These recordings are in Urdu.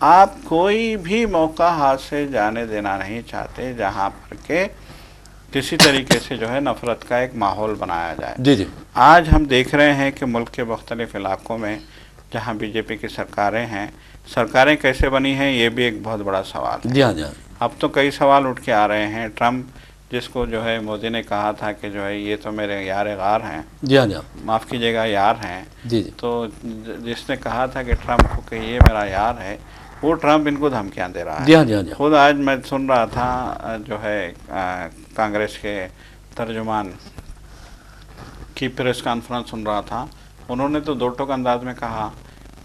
آپ کوئی بھی موقع ہاتھ سے جانے دینا نہیں چاہتے جہاں پر کہ کسی طریقے سے جو ہے نفرت کا ایک ماحول بنایا جائے. جی جی آج ہم دیکھ رہے ہیں کہ ملک کے مختلف علاقوں میں جہاں بی جے پی کی سرکاریں ہیں، سرکاریں کیسے بنی ہیں یہ بھی ایک بہت بڑا سوال ہے. جی ہاں جی ہاں اب تو کئی سوال اٹھ کے آ رہے ہیں. ٹرمپ جس کو جو ہے مودی نے کہا تھا کہ جو ہے یہ تو میرے یار غار ہیں، جی ہاں جی ہاں معاف کیجیے گا یار ہیں، جی جی تو جس نے کہا تھا کہ ٹرمپ کو کہ یہ میرا یار ہے، وہ ٹرمپ ان کو دھمکیاں دے رہا جی ہے. ہاں جی ہاں جی خود آج میں سن رہا تھا جو ہے کانگریس کے ترجمان کی پریس کانفرنس سن رہا تھا. انہوں نے تو دو ٹوک انداز میں کہا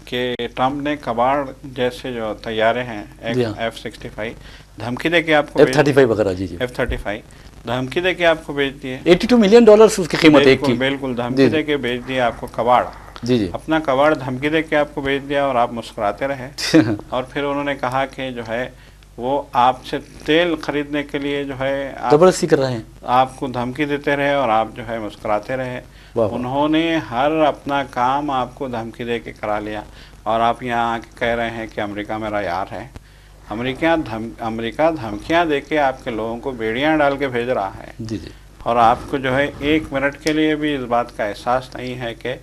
کہ ٹرمپ نے کباڑ جیسے جو طیارے ہیں جی ہاں F-65 دھمکی دے کے آپ کو F-35 وغیرہ. جی جی F-35 دھمکی دے کے آپ کو بیچ دیے. $82 ملین اس کی قیمت ایک کی. بالکل دھمکی دے کے بیچ دیا آپ کو کباڑ. جی جی اپنا کباڑ دھمکی دے کے آپ کو بیچ دیا اور آپ مسکراتے رہے. اور پھر انہوں نے کہا کہ جو ہے وہ آپ سے تیل خریدنے کے لیے جو ہے زبردستی کر رہے ہیں، آپ کو دھمکی دیتے رہے اور آپ جو ہے مسکراتے رہے. واہ واہ. انہوں نے ہر اپنا کام آپ کو دھمکی دے کے کرا لیا اور آپ یہاں آ کے کہہ رہے ہیں کہ امریکہ میرا یار ہے. امریکہ دھمکیاں دے کے آپ کے لوگوں کو بیڑیاں ڈال کے بھیج رہا ہے. جی جی اور آپ کو جو ہے ایک منٹ کے لیے بھی اس بات کا احساس نہیں ہے کہ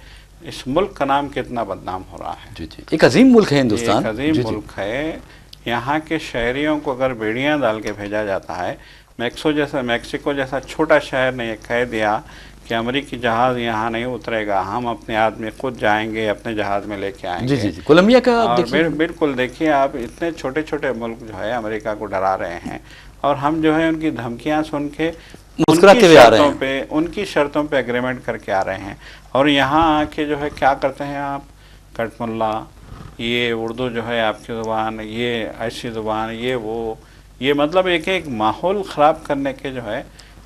اس ملک کا نام کتنا بدنام ہو رہا ہے. جی جی ایک عظیم ملک ہے یہ ہندوستان. ایک عظیم جی جی ملک ہے. یہاں کے شہریوں کو اگر بیڑیاں ڈال کے بھیجا جاتا ہے، میکسیکو جیسا چھوٹا شہر نے یہ کہہ دیا کہ امریکی جہاز یہاں نہیں اترے گا، ہم اپنے آدمی خود جائیں گے، اپنے جہاز میں لے کے آئیں جی گے. جی جی کولمبیا کا آپ اور دیکھیے. بالکل دیکھیے آپ اتنے چھوٹے چھوٹے ملک جو ہے امریکہ کو ڈرا رہے ہیں اور ہم جو ہے ان کی دھمکیاں سن کے مسکراتے ہوئے آ رہے ہیں. ان کی شرطوں پہ ایگریمنٹ کر کے آ رہے ہیں. اور یہاں آ کے جو ہے کیا کرتے ہیں آپ، کٹ ملا، یہ اردو جو ہے آپ کی زبان، یہ ایسی زبان، یہ مطلب ایک ماحول خراب کرنے کے جو ہے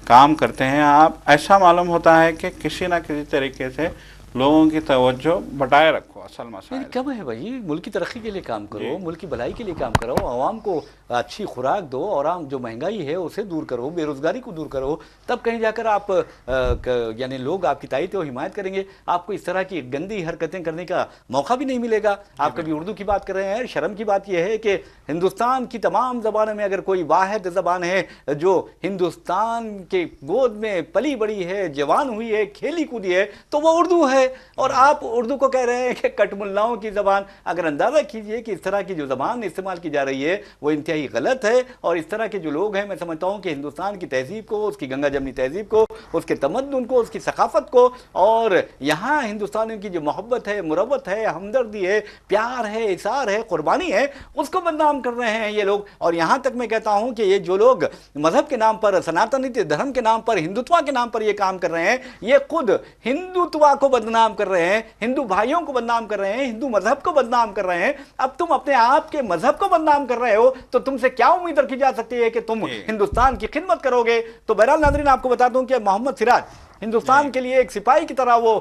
کام کرتے ہیں آپ. ایسا معلوم ہوتا ہے کہ کسی نہ کسی طریقے سے لوگوں کی توجہ بٹائے رکھو اصل مسائل. کم ہے بھائی، ملک کی ترقی کے لیے کام کرو، جی. ملک کی بھلائی کے لیے کام کرو، عوام کو اچھی خوراک دو اور عام جو مہنگائی ہے اسے دور کرو، بے روزگاری کو دور کرو، تب کہیں جا کر آپ یعنی لوگ آپ کی تائید و حمایت کریں گے. آپ کو اس طرح کی گندی حرکتیں کرنے کا موقع بھی نہیں ملے گا. آپ کبھی اردو کی بات کر رہے ہیں. شرم کی بات یہ ہے کہ ہندوستان کی تمام زبانوں میں اگر کوئی واحد زبان ہے جو ہندوستان کے گود میں پلی بڑی ہے، جوان ہوئی ہے، کھیلی کودی ہے، تو وہ اردو ہے. اور آپ اردو کو کہہ رہے ہیں کہ کٹ ملاؤں کی زبان. اگر اندازہ کیجئے کہ اس طرح کی جو زبان استعمال کی جا رہی ہے وہ انتہائی غلط ہے. اور اس طرح کے جو لوگ ہیں، میں سمجھتا ہوں کہ ہندوستان کی تہذیب کو، اس کی گنگا جمنی تہذیب کو، اس کے تمدن کو، اس کی ثقافت کو، اور یہاں ہندوستانیوں کی جو محبت ہے، مروت ہے، ہمدردی ہے، پیار ہے، اثار ہے، قربانی ہے، اس کو بدنام کر رہے ہیں یہ لوگ. اور یہاں تک میں کہتا ہوں کہ یہ جو لوگ مذہب کے نام پر، سناتنی دھرم کے نام پر، ہندوتوا کے نام پر یہ کام کر رہے ہیں، یہ خود ہندوتوا کو بدنام کر رہے ہیں، ہندو بھائیوں کو بدنام کر رہے ہیں، ہندو مذہب کو بدنام کر رہے ہیں. اب تم اپنے آپ کے مذہب کو بدنام کر رہے ہو تو تم سے کیا امید رکھی جا سکتی ہے کہ تم ہندوستان کی خدمت کرو گے. تو بہرحال ناظرین آپ کو بتا دوں کہ محمد سراج ہندوستان کے لیے ایک سپاہی کی طرح وہ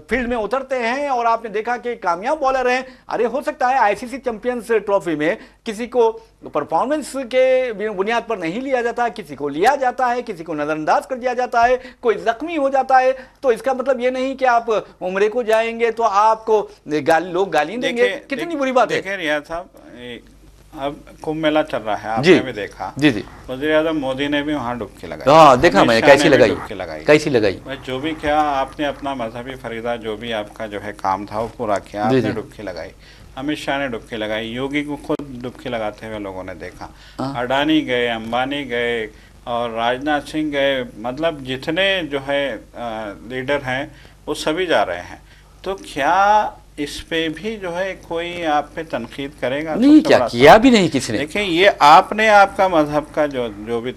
فیلڈ میں اترتے ہیں اور آپ نے دیکھا کہ کامیاب بالر ہیں. ارے ہو سکتا ہے آئی سی سی چیمپئنز ٹرافی میں کسی کو پرفارمنس کے بنیاد پر نہیں لیا جاتا، کسی کو لیا جاتا ہے، کسی کو نظر انداز کر دیا جاتا ہے، کوئی زخمی ہو جاتا ہے. تو اس کا مطلب یہ نہیں کہ آپ عمرے کو جائیں گے تو آپ کو لوگ گالی دیں گے. کتنی بری بات ہے. دیکھیں ریاض صاحب، اب کمبھ میلہ چل رہا ہے، آپ جی نے بھی دیکھا. جی جی وزیر اعظم مودی نے بھی وہاں ڈبکی لگائی. ہاں دیکھا میں نے کیسی لگائی، ڈبکی لگائی. کیسی لگائی. جو بھی کیا آپ نے اپنا مذہبی فریضہ جو بھی آپ کا جو ہے کام تھا وہ پورا کیا. آپ نے ڈبکی لگائی، امت شاہ نے ڈبکی لگائی، یوگی کو خود ڈبکی لگاتے ہوئے لوگوں نے دیکھا. اڈانی گئے، امبانی گئے اور راجناتھ سنگھ گئے. مطلب جتنے جو ہے لیڈر ہیں وہ سبھی جا رہے ہیں. تو کیا اس پہ بھی جو ہے کوئی آپ پہ تنقید کرے گا؟ نہیں کیا بھی نہیں کسی نے. دیکھیں یہ آپ نے آپ کا مذہب کا جو بھی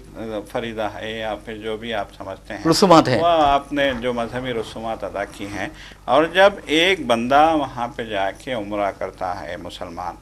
فریضہ ہے یا پھر جو بھی آپ سمجھتے ہیں رسومات ہیں، وہ آپ نے جو مذہبی رسومات ادا کی ہیں. اور جب ایک بندہ وہاں پہ جا کے عمرہ کرتا ہے مسلمان،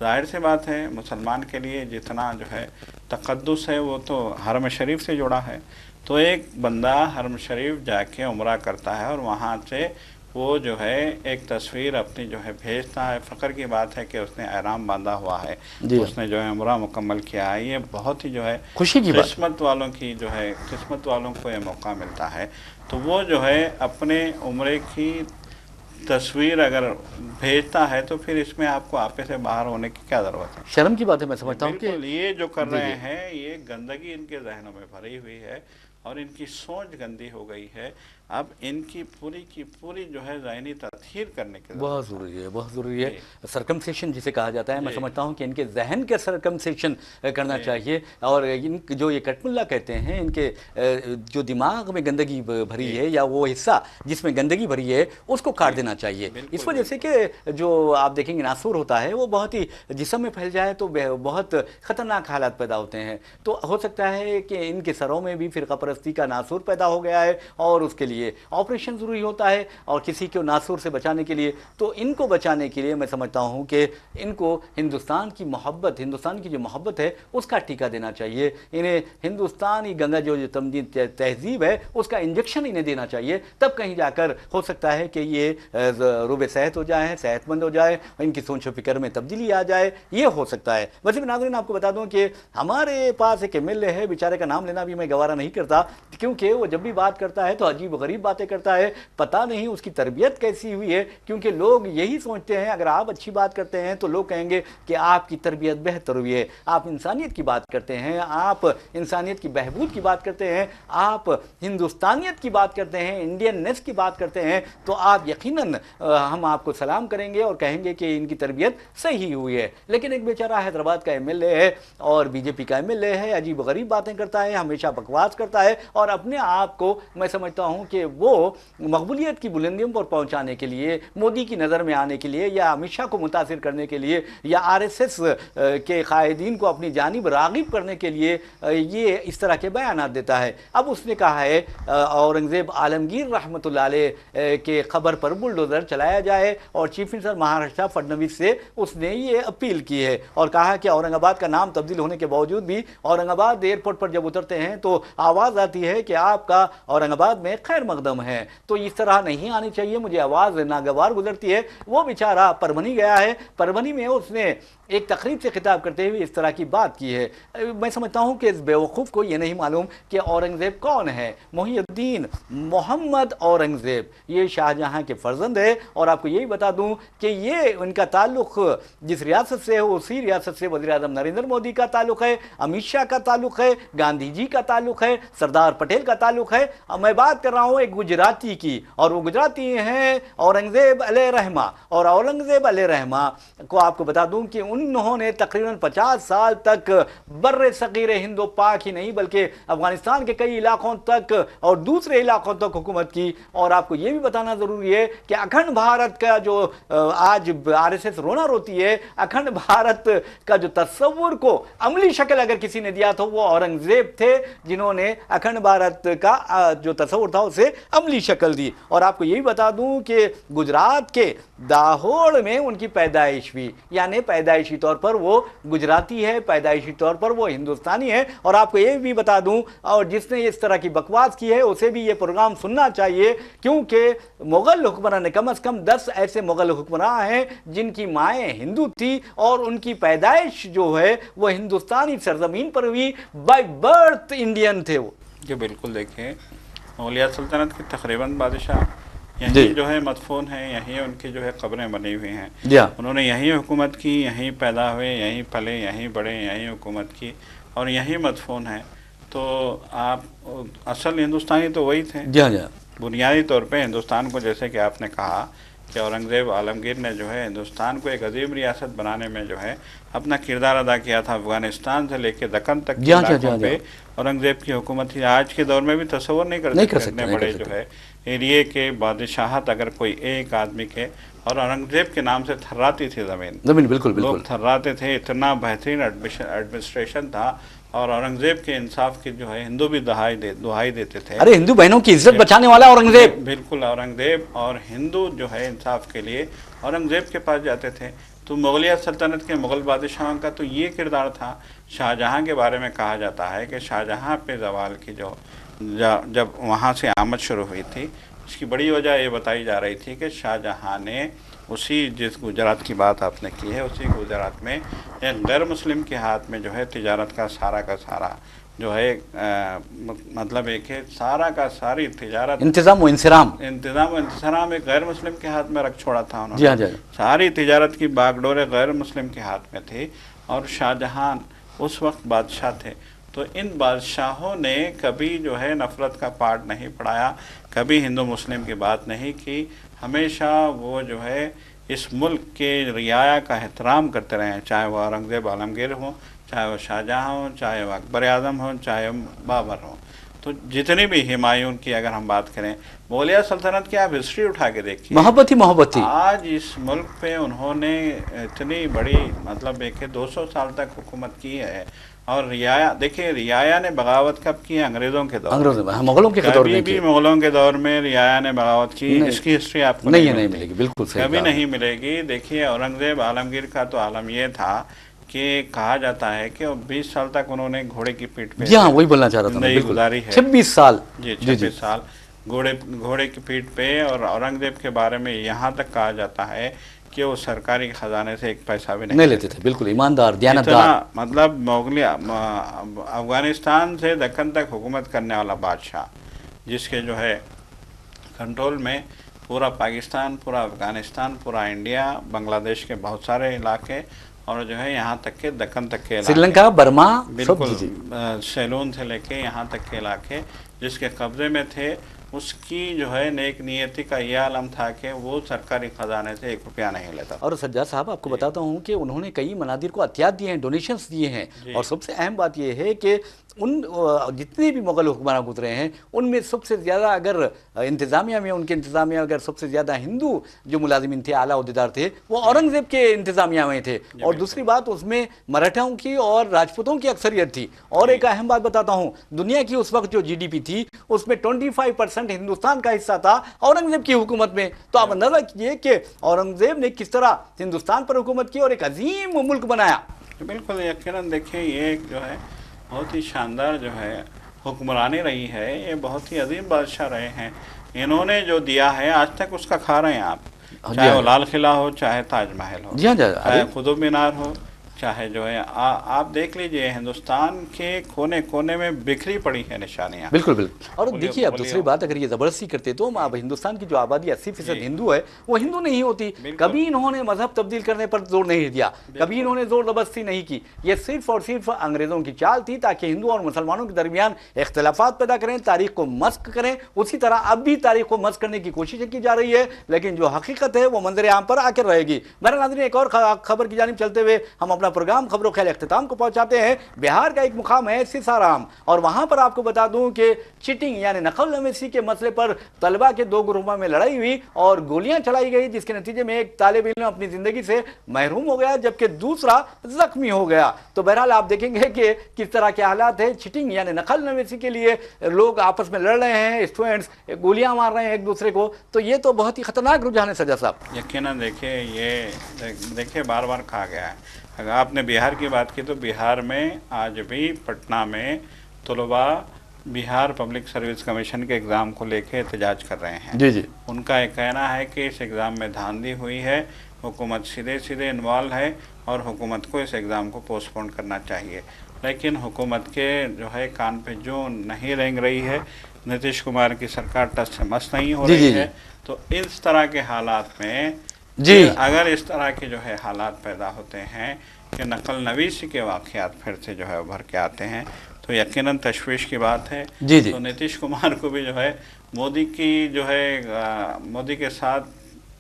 ظاہر سی بات ہے مسلمان کے لیے جتنا جو ہے تقدس ہے وہ تو حرم شریف سے جڑا ہے. تو ایک بندہ حرم شریف جا کے عمرہ کرتا ہے اور وہاں سے وہ جو ہے ایک تصویر اپنی جو ہے بھیجتا ہے. فخر کی بات ہے کہ اس نے احرام باندھا ہوا ہے، اس نے جو ہے عمرہ مکمل کیا ہے. یہ بہت ہی جو ہے خوشی کی بات، قسمت والوں کی جو ہے قسمت والوں کو یہ موقع ملتا ہے. تو وہ جو ہے اپنے عمرے کی تصویر اگر بھیجتا ہے تو پھر اس میں آپ کو آپے سے باہر ہونے کی کیا ضرورت ہے؟ شرم کی بات ہے، میں سمجھتا ہوں کہ بالکل، یہ جو کر رہے ہیں یہ گندگی ان کے ذہنوں میں بھری ہوئی ہے اور ان کی سوچ گندی ہو گئی ہے. اب ان کی پوری جو ہے ذہنی تطہیر کرنے کی ضرورت بہت ضروری ہے، بہت ضروری ہے. جی سرکمسیشن جسے کہا جاتا ہے، میں جی سمجھتا ہوں کہ ان کے ذہن کے سرکمسیشن کرنا جی چاہیے، اور ان جو یہ کٹ ملا کہتے ہیں، ان کے جو دماغ میں گندگی بھری جی ہے یا وہ حصہ جس میں گندگی بھری ہے اس کو کاٹ دینا چاہیے. بالکل اس وجہ سے کہ جو آپ دیکھیں گے ناسور ہوتا ہے وہ بہت ہی جسم میں پھیل جائے تو بہت خطرناک حالات پیدا ہوتے ہیں. تو ہو سکتا ہے کہ ان کے سروں میں بھی فرقہ پرستی کا ناسور پیدا ہو گیا ہے اور اس کے لیے آپریشن ضروری ہوتا ہے، اور کسی کو ناسور سے بچانے کے لیے. تو ان کو بچانے کے لیے میں سمجھتا ہوں کہ ان کو ہندوستان کی محبت، ہندوستان کی جو محبت ہے اس کا ٹیکہ دینا چاہیے. انہیں ہندوستانی گنگا جو تہذیب ہے اس کا انجیکشن انہیں دینا چاہیے. تب کہیں جا کر ہو سکتا ہے کہ یہ روب صحت ہو جائے، صحت مند ہو جائے، ان کی سوچ و فکر میں تبدیلی آ جائے. یہ ہو سکتا ہے. ویسے بھی ناظرین آپ کو بتا دوں کہ ہمارے پاس ایک ایم ایل اے ہے، بیچارے کا نام لینا بھی میں گوارا نہیں کرتا، کیونکہ وہ جب بھی بات کرتا ہے تو عجیب و غریب باتیں کرتا ہے. پتہ نہیں اس کی تربیت کیسی ہوئی ہے، کیونکہ لوگ یہی سوچتے ہیں اگر آپ اچھی بات کرتے ہیں تو لوگ کہیں گے کہ آپ کی تربیت بہتر ہوئی ہے. آپ انسانیت کی بات کرتے ہیں، آپ انسانیت کی بہبود کی بات کرتے ہیں، آپ ہندوستانیت کی بات کرتے ہیں، انڈین نیس کی بات کرتے ہیں، تو آپ یقیناً ہم آپ کو سلام کریں گے اور کہیں گے کہ ان کی تربیت صحیح ہوئی ہے. لیکن ایک بیچارہ حیدرآباد کا ایم ایل اے ہے اور بی جے پی کا ایم ایل اے ہے، عجیب و غریب باتیں کرتا ہے، ہمیشہ بکواس کرتا ہے، اور اپنے آپ کو میں سمجھتا ہوں کہ وہ مقبولیت کی بلندیوں پر پہنچانے کے لیے، مودی کی نظر میں آنے کے لیے، یا امت شاہ کو متاثر کرنے کے لیے، یا آر ایس ایس کے قائدین کو اپنی جانب راغب کرنے کے لیے یہ اس طرح کے بیانات دیتا ہے. اب اس نے کہا ہے اورنگزیب عالمگیر رحمۃ اللہ علیہ کے خبر پر بلڈوزر چلایا جائے، اور چیف منسٹر مہاراشٹر فڈنویس سے اس نے یہ اپیل کی ہے اور کہا کہ اورنگ آباد کا نام تبدیل ہونے کے باوجود بھی اورنگ آباد ایئرپورٹ پر جب اترتے ہیں تو آواز آتی ہے کہ آپ کا اورنگ آباد میں خیر مقدم ہے. تو اس طرح نہیں آنی چاہیے، مجھے آواز ناگوار گزرتی ہے. وہ بیچارہ پربھنی گیا ہے، پربھنی میں اس نے ایک تقریب سے خطاب کرتے ہوئے اس طرح کی بات کی ہے. میں سمجھتا ہوں کہ اس بیوقوف کو یہ نہیں معلوم کہ اورنگزیب کون ہے. محی الدین محمد اورنگزیب یہ شاہ جہاں کے فرزند ہے، اور آپ کو یہی بتا دوں کہ یہ ان کا تعلق جس ریاست سے ہے اسی ریاست سے وزیر اعظم نریندر مودی کا تعلق ہے، امت شاہ کا تعلق ہے، گاندھی جی کا تعلق ہے، سردار پٹیل کا تعلق ہے. میں بات کر رہا ہوں ایک گجراتی کی، اور وہ گجراتی ہیں اورنگزیب علیہ رحمہ. اور اورنگزیب علیہ رحمہ کو آپ کو بتا دوں کہ انہوں نے تقریباً 50 سال تک بر صغیر ہند و پاک ہی نہیں بلکہ افغانستان کے کئی علاقوں تک اور دوسرے علاقوں تک حکومت کی. اور آپ کو یہ بھی بتانا ضروری ہے کہ اکھنڈ بھارت کا جو آج آر ایس ایس رونا روتی ہے، اکھنڈ بھارت کا جو تصور کو عملی شکل اگر کسی نے دیا تو وہ اورنگزیب تھے، جنہوں نے اکھنڈ بھارت کا جو تصور تھا اسے عملی شکل دی. اور آپ کو یہ بھی بتا دوں کہ گجرات کے داہوڑ میں ان کی پیدائش ہوئی، یعنی پیدائشی طور پر وہ گجراتی ہے، پیدائشی طور پر وہ ہندوستانی ہے. اور آپ کو یہ بھی بتا دوں، اور جس نے اس طرح کی بکواس کی ہے اسے بھی یہ پروگرام سننا چاہیے، کیونکہ مغل حکمران نے کم از کم 10 ایسے مغل حکمراں ہیں جن کی مائیں ہندو تھی اور ان کی پیدائش جو ہے وہ ہندوستانی سرزمین پر ہوئی، بائی برتھ انڈین تھے وہ. جی بالکل. دیکھیں مغلیہ سلطنت کے تقریباً بادشاہ یہیں جو ہے مدفون ہیں، یہیں ان کی جو ہے قبریں بنی ہوئی ہیں. انہوں نے یہیں حکومت کی، یہیں پیدا ہوئے، یہیں پلے، یہیں بڑے، یہیں حکومت کی اور یہیں مدفون ہیں. تو آپ اصل ہندوستانی تو وہی تھے. بنیادی طور پہ ہندوستان کو، جیسے کہ آپ نے کہا کہ اورنگزیب عالمگیر نے جو ہے ہندوستان کو ایک عظیم ریاست بنانے میں جو ہے اپنا کردار ادا کیا تھا. افغانستان سے لے کے دکن تک کے علاقوں پہ اورنگزیب کی حکومت تھی. آج کے دور میں بھی تصور نہیں کر سکتے اتنے بڑے جو ہے ایریے کے بادشاہت اگر کوئی ایک آدمی کے. اور اورنگزیب کے نام سے تھراتی تھی زمین. بالکل لوگ تھراتے تھے، اتنا بہترین ایڈمنسٹریشن تھا. اور اورنگزیب کے انصاف کی جو ہے ہندو بھی دہائی دیتے تھے. ارے ہندو بہنوں کی عزت بچانے والا اورنگزیب. بالکل. اورنگزیب اور ہندو جو ہے انصاف کے لیے اورنگزیب کے پاس جاتے تھے. تو مغلیہ سلطنت کے مغل بادشاہوں کا تو یہ کردار تھا. شاہ جہاں کے بارے میں کہا جاتا ہے کہ شاہ جہاں پہ زوال کی جب وہاں سے آمد شروع ہوئی تھی، اس کی بڑی وجہ یہ بتائی جا رہی تھی کہ شاہ جہاں نے اسی جس گجرات کی بات آپ نے کی ہے، اسی گجرات میں ایک غیر مسلم کے ہاتھ میں جو ہے تجارت کا سارا جو ہے مطلب ایک ہے سارا کا ساری تجارت انتظام و انتظام ایک غیر مسلم کے ہاتھ میں رکھ چھوڑا تھا انہوں جی ہاں نے. جی ساری تجارت کی باغ ڈورے غیر مسلم کے ہاتھ میں تھی اور شاہ جہان اس وقت بادشاہ تھے. تو ان بادشاہوں نے کبھی جو ہے نفرت کا پاٹ نہیں پڑھایا, کبھی ہندو مسلم کی بات نہیں کی. ہمیشہ وہ جو ہے اس ملک کے رعایا کا احترام کرتے رہے ہیں, چاہے وہ اورنگزیب عالمگیر ہوں, چاہے وہ شاہجہاں ہوں, چاہے وہ اکبر اعظم ہوں, چاہے وہ بابر ہوں. تو جتنی بھی ہمایوں کی اگر ہم بات کریں, مغلیہ سلطنت کی آپ ہسٹری اٹھا کے دیکھیے, محبت تھی. آج اس ملک پہ انہوں نے اتنی بڑی مطلب ایک 200 سال تک حکومت کی ہے. اور رعایا دیکھیے, رعایا نے بغاوت کب کی؟ انگریزوں کے دور میں. مغلوں کے دور میں. کبھی بھی مغلوں کے دور میں رعایا نے بغاوت کی, اس کی ہسٹری آپ کو نہیں ملے گی. بالکل صحیح, کبھی نہیں ملے گی. دیکھیے اورنگزیب عالمگیر کا تو عالم یہ تھا کہ کہا جاتا ہے کہ 20 سال تک انہوں نے گھوڑے کی پیٹھ پہ وہی بولنا چاہ رہا تھا زندگی گزاری ہے. 26 سال. جی 26 سال گھوڑے کی پیٹھ پہ. اور اورنگزیب کے بارے میں یہاں تک کہا جاتا ہے کہ وہ سرکاری خزانے سے ایک پیسہ بھی نہیں لیتے تھے. بالکل ایماندار, دیانتدار. مطلب افغانستان سے دکن تک حکومت کرنے والا بادشاہ, جس کے جو ہے کنٹرول میں پورا پاکستان, پورا افغانستان, پورا انڈیا, بنگلہ دیش کے بہت سارے علاقے, اور جو ہے یہاں تک کہ دکن تک کے علاقے, سری لنکا, برما, بالکل سیلون سے لے کے یہاں تک کے علاقے جس کے قبضے میں تھے, اس کی جو ہے نیک نیتی کا یہ عالم تھا کہ وہ سرکاری خزانے سے 1 روپیہ نہیں لیتا. اور سجاد صاحب آپ کو بتاتا ہوں کہ انہوں نے کئی منادر کو عطیات دیے ہیں, ڈونیشنز دیے ہیں. اور سب سے اہم بات یہ ہے کہ ان جتنے بھی مغل حکمران گزرے ہیں ان میں سب سے زیادہ اگر انتظامیہ میں, ان کے انتظامیہ اگر سب سے زیادہ ہندو جو ملازمین تھے, اعلیٰ عہدیدار تھے, وہ اورنگزیب کے انتظامیہ میں تھے. اور دوسری بات اس میں مراٹھاؤں کی اور راجپوتوں کی اکثریت تھی. اور ایک اہم بات بتاتا ہوں, دنیا کی اس وقت جو GDP تھی اس میں 25% ہندوستان کا حصہ تھا اورنگزیب کی حکومت میں. تو آپ اندازہ کیجئے کہ اورنگزیب نے کس طرح ہندوستان پر حکومت کی اور ایک عظیم ملک بنایا. بالکل یقیناً. دیکھیں یہ جو ہے بہت ہی شاندار جو ہے حکمرانی رہی ہے, یہ بہت ہی عظیم بادشاہ رہے ہیں. انہوں نے جو دیا ہے آج تک اس کا کھا رہے ہیں آپ, چاہے وہ لال قلعہ ہو, چاہے تاج محل ہو, چاہے قطب مینار ہو, چاہے جو ہے آپ دیکھ لیجئے ہندوستان کے کونے کونے میں بکھری پڑی ہے نشانیاں. بالکل. اور دیکھیے اب دوسری بات, اگر یہ زبردستی کرتے تو اب ہندوستان کی جو آبادی 80% ہندو ہے وہ ہندو نہیں ہوتی. کبھی انہوں نے مذہب تبدیل کرنے پر زور نہیں دیا, کبھی انہوں نے زور زبردستی نہیں کی. یہ صرف اور صرف انگریزوں کی چال تھی تاکہ ہندو اور مسلمانوں کے درمیان اختلافات پیدا کریں, تاریخ کو مسخ کریں. اسی طرح اب بھی تاریخ کو مسخ کرنے کی کوشش کی جا رہی ہے, لیکن جو حقیقت ہے وہ منظر عام پر آ کر رہے گی. میرے ناظرین, ایک اور خبر کی جانب چلتے ہوئے ہم اپنا پروگرام خبر و خیال اختتام کو پہنچاتے ہیں. بہار کا ایک مقام ہے سسارام, اور وہاں پر آپ کو بتا دوں کہ چیٹنگ یعنی نقل نویسی کے مسئلے پر طلبہ کے 2 گروہوں میں لڑائی ہوئی اور گولیاں چلائی گئی, جس کے نتیجے میں ایک طالب علم اپنی زندگی سے محروم ہو گیا جبکہ دوسرا زخمی ہو گیا. تو بہرحال آپ دیکھیں گے کہ کس طرح کے حالات ہیں. چیٹنگ یعنی نقل نویسی کے لیے لوگ آپس میں لڑ رہے ہیں, اسٹوڈنٹس گولیاں مار رہے ہیں ایک دوسرے کو. تو یہ تو بہت ہی خطرناک رجحان ہے سجاد صاحب. یقیناً. دیکھیے بار بار کہا گیا ہے, اگر آپ نے بہار کی بات کی تو بہار میں آج بھی پٹنہ میں طلباء بہار پبلک سروس کمیشن کے ایگزام کو لے کے احتجاج کر رہے ہیں. جی. ان کا یہ کہنا ہے کہ اس ایگزام میں دھاندلی ہوئی ہے, حکومت سیدھے انوالو ہے اور حکومت کو اس ایگزام کو پوسٹ پون کرنا چاہیے. لیکن حکومت کے جو ہے کان پہ جو نہیں رینگ رہی ہے, نتیش کمار کی سرکار ٹس سے مس نہیں ہو رہی ہے. تو اس طرح کے حالات میں اگر اس طرح کے جو ہے حالات پیدا ہوتے ہیں کہ نقل نویسی کے واقعات پھر سے جو ہے ابھر کے آتے ہیں, تو یقیناً تشویش کی بات ہے. تو نتیش کمار کو بھی جو ہے مودی کی جو ہے مودی کے ساتھ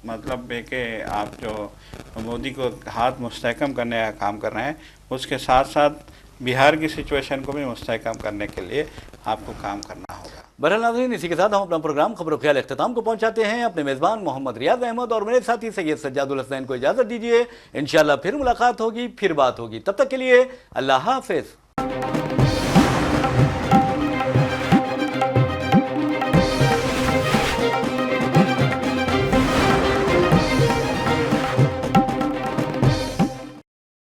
مطلب ہے کہ آپ جو مودی کو ہاتھ مستحکم کرنے کا کام کر رہے ہیں, اس کے ساتھ ساتھ بہار کی سچویشن کو بھی مستحکم کرنے کے لیے آپ کو کام کرنا ہوگا. بہرحال ناظرین, اسی کے ساتھ ہم اپنا پروگرام خبر و خیال اختتام کو پہنچاتے ہیں. اپنے میزبان محمد ریاض احمد اور میرے ساتھی سید سجاد الحسین کو اجازت دیجیے. انشاءاللہ پھر ملاقات ہوگی, پھر بات ہوگی. تب تک کے لیے اللہ حافظ.